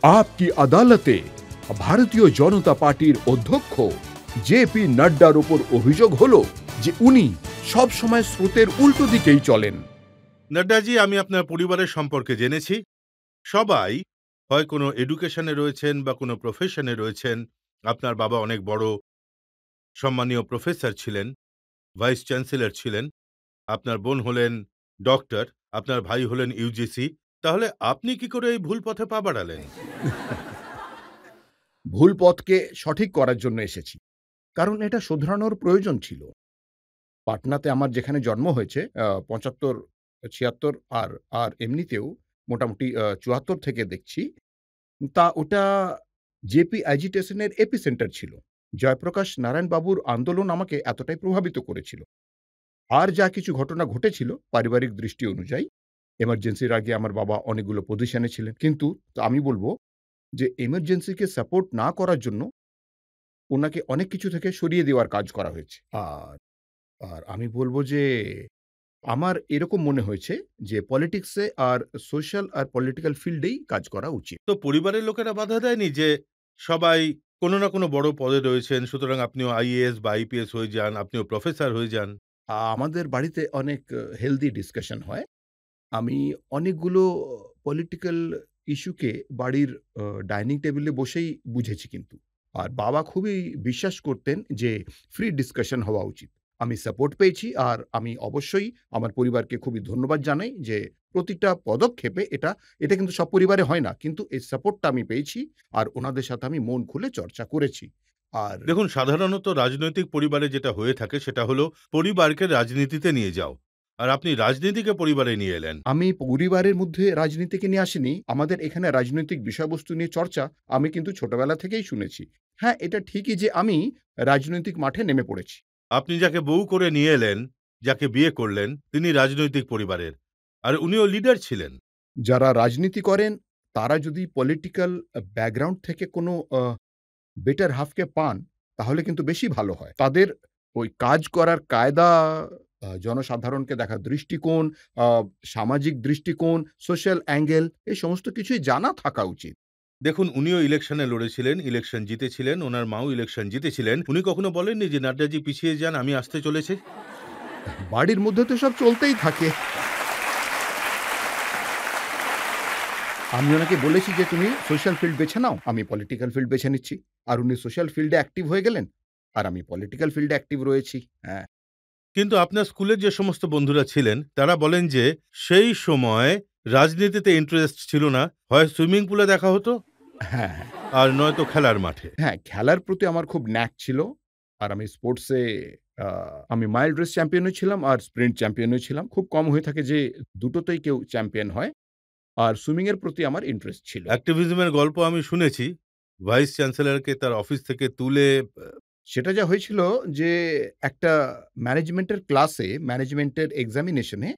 আপকি আদালতে ভারতীয় জনতা পার্টির অধ্যক্ষ জেপি নাড্ডার উপর অভিযোগ হলো যে উনি সব সময় স্রোতের উল্টো দিকেই চলেন। নাড্ডাজি, আমি আপনার পরিবারের সম্পর্কে জেনেছি। সবাই হয় কোনো এডুকেশনে রয়েছেন বা কোনো প্রফেশনে রয়েছেন। আপনার বাবা অনেক বড় সম্মানীয় প্রফেসর ছিলেন, ভাইস চ্যান্সেলর ছিলেন। আপনার বোন হলেন ডক্টর, আপনার ভাই হলেন ইউজিসি। তাহলে আপনি কি করে এই ভুল পথে পা বাড়ালেন? ভুল পথকে সঠিক করার জন্য এসেছি, কারণ এটা শোধরানোর প্রয়োজন ছিল। পাটনাতে আমার যেখানে জন্ম হয়েছে ৭৫, ৭৬ আর আর এমনিতেও মোটামুটি ৭৪ থেকে দেখছি ওটা জেপি অ্যাজিটেশনের এপিসেন্টার ছিল। জয়প্রকাশ নারায়ণ বাবুর আন্দোলন আমাকে এতটাই প্রভাবিত করেছিল। আর যা কিছু ঘটনা ঘটেছিল পারিবারিক দৃষ্টি অনুযায়ী, এমার্জেন্সির আগে আমার বাবা অনেকগুলো পজিশনে ছিলেন। কিন্তু আমি বলব যে এমার্জেন্সিকে সাপোর্ট না করার জন্য উনাকে অনেক কিছু থেকে সরিয়ে দেওয়ার কাজ করা হয়েছে। আর আর আমি বলব যে আমার এরকম মনে হয়েছে যে পলিটিক্সে আর সোশ্যাল আর পলিটিক্যাল ফিল্ডেই কাজ করা উচিত। তো পরিবারের লোকেরা বাধা দেয়নি যে সবাই কোনো না কোনো বড় পদে রয়েছেন, সুতরাং আপনিও আইএএস বা আইপিএস হয়ে যান, আপনিও প্রফেসর হয়ে যান? আমাদের বাড়িতে অনেক হেলদি ডিসকাশন হয়। আমি অনেকগুলো পলিটিক্যাল ইস্যুকে বাড়ির ডাইনিং টেবিলে বসেই বুঝেছি কিন্তু। আর বাবা খুবই বিশ্বাস করতেন যে ফ্রি ডিসকাশন হওয়া উচিত। আমি সাপোর্ট পেয়েছি আর আমি অবশ্যই আমার পরিবারকে খুবই ধন্যবাদ জানাই যে প্রতিটা পদক্ষেপে এটা কিন্তু সব পরিবারে হয় না। কিন্তু এই সাপোর্টটা আমি পেয়েছি আর ওনাদের সাথে আমি মন খুলে চর্চা করেছি। আর দেখুন, সাধারণত রাজনৈতিক পরিবারে যেটা হয়ে থাকে সেটা হলো পরিবারকে রাজনীতিতে নিয়ে যাও, আর আপনি রাজনীতিকে পরিবারে নিয়ে এলেন। আমি পরিবারের মধ্যে রাজনীতিকে নিয়ে আসিনি। আমাদের এখানে রাজনৈতিক বিষয়বস্তু নিয়ে চর্চা আমি কিন্তু ছোটবেলা থেকেই শুনেছি। হ্যাঁ, এটা ঠিকই যে আমি রাজনৈতিক মাঠে নেমে পড়েছি। আপনি যাকে বউ করে নিয়ে এলেন, যাকে বিয়ে করলেন, তিনি রাজনৈতিক পরিবারের, আর উনিও লিডার ছিলেন। যারা রাজনীতি করেন তারা যদি পলিটিক্যাল ব্যাকগ্রাউন্ড থেকে কোনো বেটার হাফকে পান তাহলে কিন্তু বেশি ভালো হয়। তাদের ওই কাজ করার কায়দা, জনসাধারণকে দেখার দৃষ্টিকোণ, আ সামাজিক দৃষ্টিকোণ, সোশ্যাল অ্যাঙ্গেল এই সমস্ত কিছুই জানা থাকা উচিত। দেখুন, উনিও ইলেকশনে লড়েছিলেন, ইলেকশন জিতেছিলেন, ওনার মাও ইলেকশন জিতেছিলেন। উনি কখনো বলেননি যে নাড্ডাজি পিছিয়ে যান, আমি আসতে চলেছি? বাড়ির মধ্যে তো সব চলতেই থাকে। আমি ওনাকে বলেছি যে, "তুমি সোশ্যাল ফিল্ড বেছে নাও, আমি পলিটিক্যাল ফিল্ড বেছে নিচ্ছি।" আর উনি সোশ্যাল ফিল্ডে অ্যাক্টিভ হয়ে গেলেন। আর আমি পলিটিক্যাল ফিল্ডে অ্যাক্টিভ রয়েছি। হ্যাঁ। কিন্তু আপনার স্কুলের যে সমস্ত বন্ধুরা ছিলেন তারা বলেন যে সেই সময় রাজনীতিতে ইন্টারেস্ট ছিল না, হয় সুইমিং পুলে দেখা হতো হ্যাঁ, হ্যাঁ। আর নয়তো খেলার মাঠে। হ্যাঁ, খেলার প্রতি আমার খুব ন্যাক ছিল। আর আমি স্পোর্টসে আ আমি মাইল রেস চ্যাম্পিয়নও ছিলাম আর স্প্রিন্ট চ্যাম্পিয়নও ছিলাম। খুব কম হয়ে থাকে যে দুটোতেই কেউ চ্যাম্পিয়ন হয়। আর সুইমিং এর প্রতি আমার ইন্টারেস্ট ছিল। অ্যাক্টিভিজমের গল্প আমি শুনেছি, ভাইস চ্যান্সেলরকে তার অফিস থেকে তুলে সেটা যা হয়েছিল যে একটা ম্যানেজমেন্টের ক্লাসে, ম্যানেজমেন্টের এক্সামিনেশনে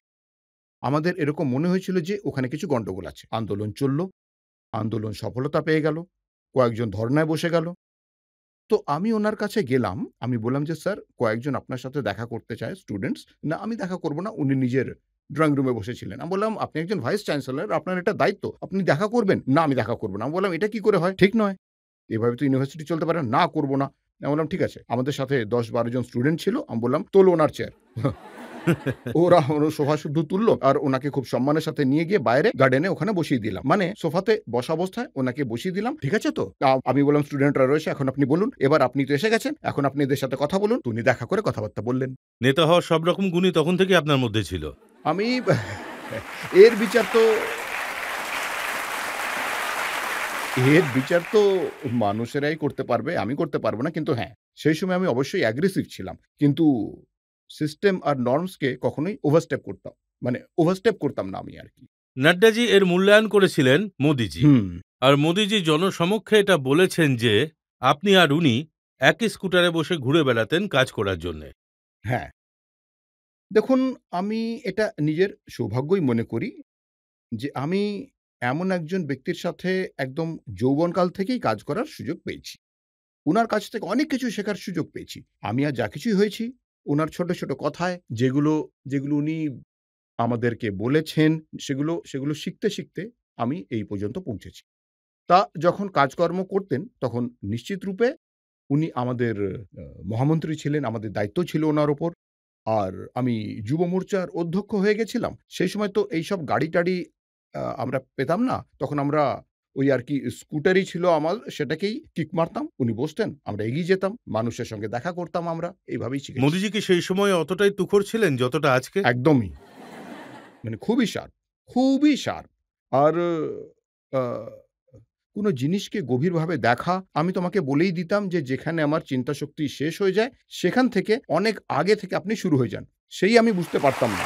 আমাদের এরকম মনে হয়েছিল যে ওখানে কিছু গন্ডগোল আছে। আন্দোলন চলল। আন্দোলন সফলতা পেয়ে গেল। কয়েকজন ধর্নায় বসে গেল। তো আমি উনার কাছে গেলাম। আমি বললাম যে, "স্যার কয়েকজন আপনার সাথে দেখা করতে চায় স্টুডেন্টস।" "না, আমি দেখা করব না।" উনি নিজের ড্রইং রুমে বসেছিলেন। আমি বললাম, "আপনি একজন ভাইস চ্যান্সেলর, আপনার এটা দায়িত্ব। আপনি দেখা করবেন?" "না, আমি দেখা করব না।" আমি বললাম, "এটা কি করে হয়? ঠিক নয়। এভাবে তো ইউনিভার্সিটি চলতে পারে না।" "না, করব না।" আমি বললাম, "ঠিক আছে।" আমাদের সাথে ১০-১২ জন স্টুডেন্ট ছিল। আমি বললাম, "তোলো ওনার চেয়ার।" ওরা ওর সোফা শুদ্ধ তুলল আর ওনাকে খুব সম্মানের সাথে নিয়ে গিয়ে বাইরে গার্ডেনে ওখানে বসিয়ে দিলাম। মানে সোফাতে বসা অবস্থায় ওনাকে বসিয়ে দিলাম। ঠিক আছে তো? আমি বললাম, "স্টুডেন্টরা রয়েছে, এখন আপনি বলুন। এবার আপনি তো এসে গেছেন। এখন আপনি এদের সাথে কথা বলুন।" তো উনি দেখা করে কথাবার্তা বললেন। নেতা হওয়ার সব রকম গুণই তখন থেকে আপনার মধ্যে ছিল। আমি এর বিচার তো এর বিচার তো মানুষেরাই করতে পারবে। আমি করতে পারব না। কিন্তু হ্যাঁ, সেই সময় আমি অবশ্যই অ্যাগ্রেসিভ ছিলাম। কিন্তু সিস্টেম আর নরমস কে কখনোই ওভারস্টেপ করতাম। মানে ওভারস্টেপ করতাম না আমি আরকি। নাড্ডাজি এর মূল্যায়ন করেছিলেন মোদিজি, হুম, আর মোদিজি জনসমক্ষে এটা বলেছেন যে আপনি আর উনি একই স্কুটারে বসে ঘুরে বেড়াতেন কাজ করার জন্যে। হ্যাঁ। দেখুন, আমি এটা নিজের সৌভাগ্যই মনে করি যে আমি এমন একজন ব্যক্তির সাথে একদম যৌবনকাল থেকেই কাজ করার সুযোগ পেয়েছি। উনার কাছ থেকে অনেক কিছু শেখার সুযোগ পেয়েছি। আমি আর যা কিছুই হয়েছি, উনার ছোট, ছোট কথায় যেগুলো উনি আমাদেরকে বলেছেন, সেগুলো শিখতে, শিখতে আমি এই পর্যন্ত পৌঁছেছি। তা যখন কাজকর্ম করতেন তখন নিশ্চিত রূপে উনি আমাদের মহামন্ত্রী ছিলেন, আমাদের দায়িত্ব ছিল ওনার উপর। আর আমি যুব মোর্চার অধ্যক্ষ হয়ে গেছিলাম। সেই সময় তো এইসব গাড়ি-টাড়ি আমরা পেতাম না। তখন আমরা ওই আরকি স্কুটারই ছিল আমার, সেটাকেই কিক মারতাম। উনি বসতেন, আমরা এগিয়ে যেতাম। মানুষের সঙ্গে দেখা করতাম আমরা। এইভাবেই শিখেছি। মোদিজি কি সেই সময় অতটাই তুখোড় ছিলেন যতটা আজকে? একদমই। মানে খুবই শার্প, খুবই শার্প। আর আ কোনো জিনিসকে গভীরভাবে দেখা, আমি তোমাকে বলেই দিতাম যে যেখানে আমার চিন্তাশক্তি শেষ হয়ে যায়, সেখান থেকে অনেক আগে থেকে আপনি শুরু হয়ে যান। সেই আমি বুঝতে পারতাম না।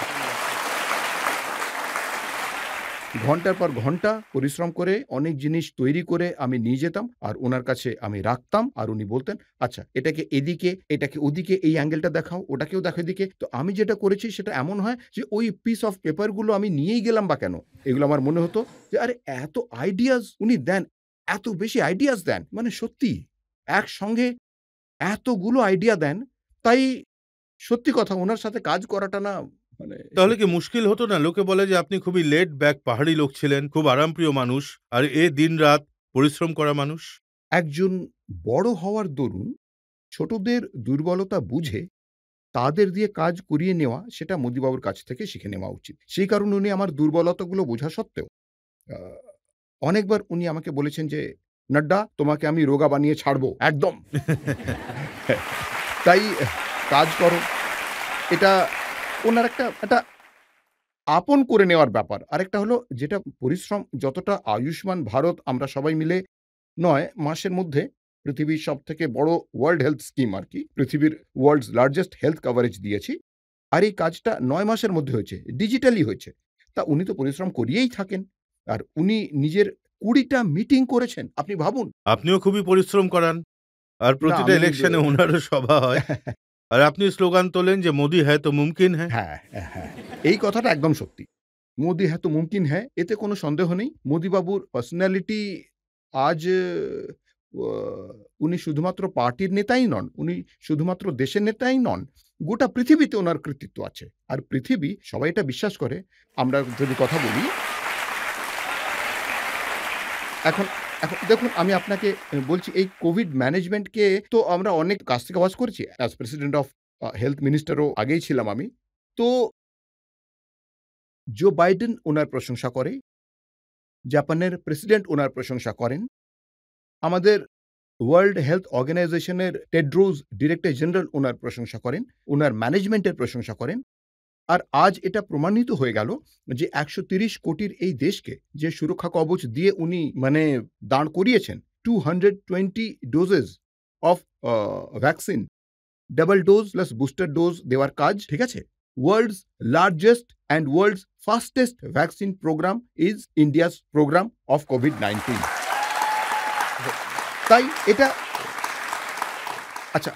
ঘন্টার পর ঘন্টা পরিশ্রম করে অনেক জিনিস তৈরি করে আমি নিয়ে যেতাম আর উনার কাছে আমি রাখতাম। আর উনি বলতেন, "আচ্ছা এটাকে এদিকে, এটাকে ওদিকে, এই অ্যাঙ্গেলটা দেখাও, ওটাকেও দেখো এদিকে।" তো আমি যেটা করেছি সেটা এমন হয় যে ওই পিস অফ পেপার গুলো আমি নিয়েই গেলাম বা কেন? এগুলো আমার মনে হতো যে আরে এত আইডিয়াস উনি দেন, এত বেশি আইডিয়াস দেন। মানে সত্যি একসঙ্গে এতগুলো আইডিয়া দেন। তাই সত্যি কথা উনার সাথে কাজ করাটা না মানে তাহলে কি সত্যি মুশকিল হতো না? লোকে বলে যে আপনি খুবই লেড ব্যাক পাহাড়ি লোক ছিলেন, খুব আরামপ্রিয় মানুষ। আর দিনরাত পরিশ্রম করা মানুষ। একজন বড় হওয়ার দরুন ছোটদের দুর্বলতা বুঝে তাদের দিয়ে কাজ করিয়ে নেওয়া সেটা মোদিবাবুর কাছ থেকে শিখে নেওয়া উচিত। সেই কারণে উনি আমার দুর্বলতাগুলো বোঝা সত্ত্বেও আ অনেকবার উনি আমাকে বলেছেন যে, "নাড্ডা তোমাকে আমি রোগা বানিয়ে ছাড়বো একদম। তাই কাজ করো।" এটা উনার একটা আপন করে নেওয়ার ব্যাপার। আরেকটা হলো যেটা পরিশ্রম যতটা আয়ুষ্মান ভারত আমরা সবাই মিলে ৯ মাসের মধ্যে পৃথিবীর সবথেকে বড় ওয়ার্ল্ড হেলথ স্কিম আরকি। পৃথিবীর ওয়ার্লডস লার্জেস্ট হেলথ কভারেজ দিয়েছি। আর এই কাজটা ৯ মাসের মধ্যে হয়েছে। ডিজিটালি হয়েছে। তা উনি তো পরিশ্রম করিয়েই থাকেন। আর উনি নিজের ২০ টা মিটিং করেছেন। আপনি ভাবুন। আপনিও খুবই পরিশ্রম করান। আর না প্রতিটা আমি ইলেকশনে উনারও সভা হয়। আর আপনি স্লোগান তোলেন যে মোদি হ্যায় তো মুমকিন হ্যায়। হ্যাঁ, হ্যাঁ। এই কথাটা একদম সত্যি। মোদি হ্যায় তো মুমকিন হ্যায়, এতে কোনো সন্দেহ নেই। মোদিবাবুর পার্সোনালিটি আজ অ উনি শুধুমাত্র পার্টির নেতাই নন, উনি শুধুমাত্র দেশের নেতাই নন। গোটা পৃথিবীতে উনার কৃতিত্ব আছে। আর পৃথিবী সবাই এটা বিশ্বাস করে। আমরা যদি কথা বলি, এখন এখন দেখুন আমি আপনাকে বলছি এই কোভিড ম্যানেজমেন্টকে তো আমরা অনেক কাছ থেকে ওয়াচ করেছি। অ্যাজ প্রেসিডেন্ট অফ হেলথ মিনিস্টারও আগেই ছিলাম আমি। তো জো বাইডেন উনার প্রশংসা করে, জাপানের প্রেসিডেন্ট উনার প্রশংসা করেন। আমাদের ওয়ার্ল্ড হেলথ অর্গানাইজেশনের টেড্রোস ডিরেক্টর জেনারেল উনার প্রশংসা করেন, উনার ম্যানেজমেন্টের প্রশংসা করেন। আর আজ এটা প্রমাণিত হয়ে গেল যে ১৩০ কোটির এই দেশকে যে সুরক্ষা কবচ দিয়ে উনি মানে দাঁড় করিয়েছেন, 220 doses of a vaccine, double dose plus booster dose দেওয়ার কাজ, ঠিক আছে? World's largest and world's fastest vaccine program is India's program of কোভিড-19। তাই এটা আচ্ছা,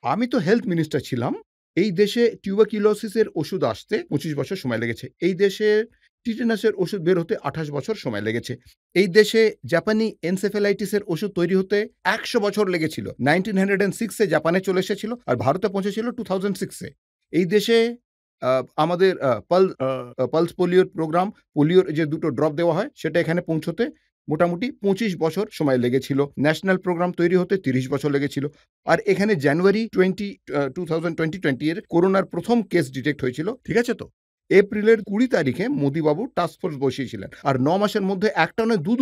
আমি তো হেলথ মিনিস্টার ছিলাম। এই দেশে টিউবারকিউলোসিসের ওষুধ আসতে ২৫ বছর সময় লেগেছে। এই দেশে টিটেনাসের ওষুধ বের হতে ২৮ বছর সময় লেগেছে। এই দেশে জাপানি এনসেফ্যালাইটিসের ওষুধ তৈরি হতে ১০০ বছর লেগেছিল। 1906 এ জাপানে চলে এসেছিল আর ভারতে পৌঁছেছিল 2006 এ। এই দেশে আ আমাদের পালস পোলিওর প্রোগ্রাম, পোলিওর যে ২ টো ড্রপ দেওয়া হয় সেটা এখানে পৌঁছতে মোটামুটি ২৫ বছর সময় লেগেছিল। ন্যাশনাল প্রোগ্রাম তৈরি হতে ৩০ বছর লেগেছিল। আর এখানে জানুয়ারি 2020 এর করোনার ১ম কেস ডিটেক্ট হয়েছিল। ঠিক আছে তো? এপ্রিলের ২০ তারিখে মোদিবাবু টাস্ক ফোর্স বসিয়েছিলেন। আর ৯ মাসের মধ্যে একটা নয় দু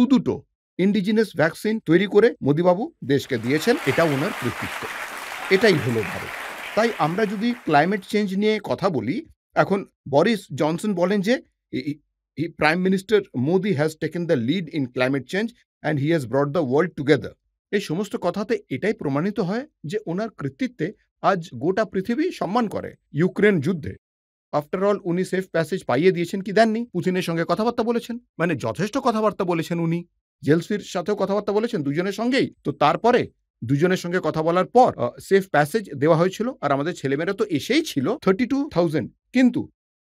দুটো ইন্ডিজিনাস ভ্যাকসিন তৈরি করে মোদিবাবু দেশকে দিয়েছেন। এটা উনার কৃতিত্ব। এটাই হলো ভারত। তাই আমরা যদি ক্লাইমেট চেঞ্জ নিয়ে কথা বলি, এখন বরিস জনসন বলেন যে ই ই ই prime minister Modi has taken the lead in climate change and he has brought the world together. এই সমস্ত কথাতে এটাই প্রমাণিত হয় যে উনার কৃতিত্বে আজ গোটা পৃথিবী সম্মান করে। ইউক্রেন যুদ্ধে আফটার অল উনি সেফ প্যাসেজ পাইয়ে দিয়েছেন কি দেননি? পুতিনের সঙ্গে কথাবার্তা বলেছেন। মানে যথেষ্ট কথাবার্তা বলেছেন উনি। জেলসির সাথেও কথাবার্তা বলেছেন দুজনের সঙ্গেই। তো তারপরে দুজনের সঙ্গে কথা বলার পর সেফ প্যাসেজ দেওয়া হয়েছিল। আর আমাদের ছেলেমেয়েরা তো এসেই ছিল 32,000, কিন্তু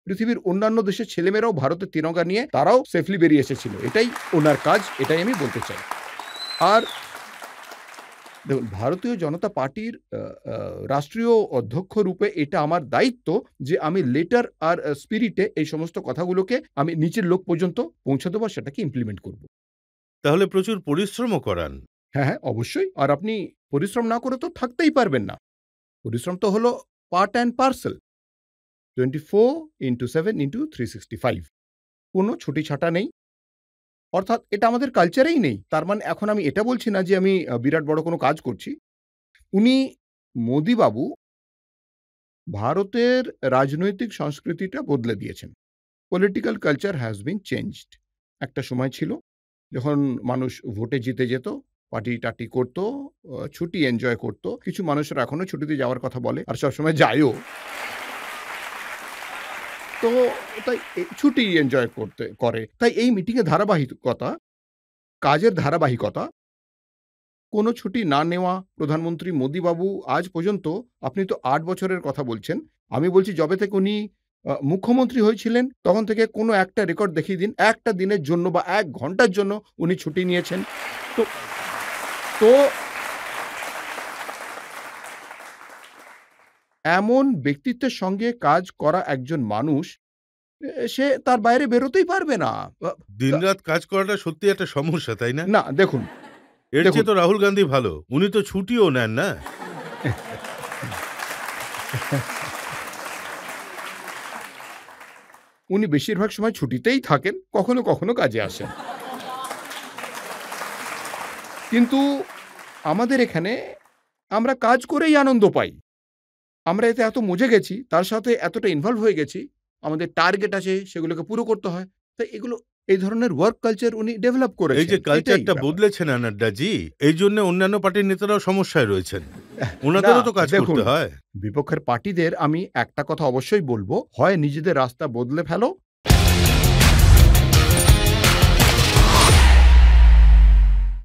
পৃথিবীর অন্যান্য দেশের ছেলেমেয়েরাও ভারতের তিরঙ্গা নিয়ে তারাও সেফলি বেরিয়ে এসেছিল। এটাই উনার কাজ, এটাই আমি বলতে চাই। আর দেখুন ভারতীয় জনতা পার্টির আ আ রাষ্ট্রীয় অধ্যক্ষ রূপে এটা আমার দায়িত্ব যে আমি লেটার আর স্পিরিট এ এই সমস্ত কথাগুলোকে আমি নিচের লোক পর্যন্ত পৌঁছে দেবো আর সেটাকে ইমপ্লিমেন্ট করব। তাহলে প্রচুর পরিশ্রমও করান। হ্যাঁ, হ্যাঁ, অবশ্যই। আর আপনি পরিশ্রম না করে তো থাকতেই পারবেন না। পরিশ্রম তো হলো পার্ট অ্যান্ড পার্সেল। 24/7/365 কোনো ছুটি-ছাটা নেই। অর্থাৎ এটা আমাদের কালচারেই নেই। তার মানে এখন আমি এটা বলছি না যে আমি বিরাট বড় কোনো কাজ করছি। উনি মোদিবাবু ভারতের রাজনৈতিক সংস্কৃতিটা বদলে দিয়েছেন। Political culture has been changed. একটা সময় ছিল যখন মানুষ ভোটে জিতে যেত, পার্টি-টার্টি করত, ছুটি এনজয় করত। কিছু মানুষের এখনো ছুটিতে যাওয়ার কথা বলে আর সবসময় যায়ও। তো তাই ছুটি এনজয় করে। তাই এই মিটিংয়ের ধারাবাহিকতা, কাজের ধারাবাহিকতা, কোনো ছুটি না নেওয়া প্রধানমন্ত্রী মোদিবাবু আজ পর্যন্ত আপনি তো ৮ বছরের কথা বলছেন। আমি বলছি যবে থেকে উনি মুখ্যমন্ত্রী হয়েছিলেন তখন থেকে কোনো একটা রেকর্ড দেখিয়ে দিন। একটা দিনের জন্য বা ১ ঘন্টার জন্য উনি ছুটি নিয়েছেন। তো তো এমন ব্যক্তিত্বের সঙ্গে কাজ করা একজন মানুষ সে তার বাইরে বেরোতেই পারবে না। আ তা দিনরাত কাজ করাটা সত্যি একটা সমস্যা, তাই না? না দেখুন, এর দেখুন চেয়ে তো রাহুল গান্ধী ভালো। উনি তো ছুটিও নেন না। উনি বেশিরভাগ সময় ছুটিতেই থাকেন, কখনো, কখনো কাজে আসেন। কিন্তু আমাদের এখানে আমরা কাজ করেই আনন্দ পাই। আমরা এতে এত মজে গেছি, তার সাথে এতটা ইনভলভ হয়ে গেছি, আমাদের টার্গেট আছে সেগুলোকে পুরো করতে হয়। তাই এগুলো এই ধরনের ওয়ার্ক কালচার উনি ডেভেলপ এই করেছেন। যে এটাই কালচারটা ব্যাপার। বদলেছে না নাড্ডাজি, এইজন্য অন্যান্য পার্টির নেতারাও সমস্যায় রয়েছেন। না উনাদেরও তো কাজ দেখুন, করতে হয়। বিপক্ষের পার্টিদের আমি একটা কথা অবশ্যই বলব, হয় নিজেদের রাস্তা বদলে ফেলো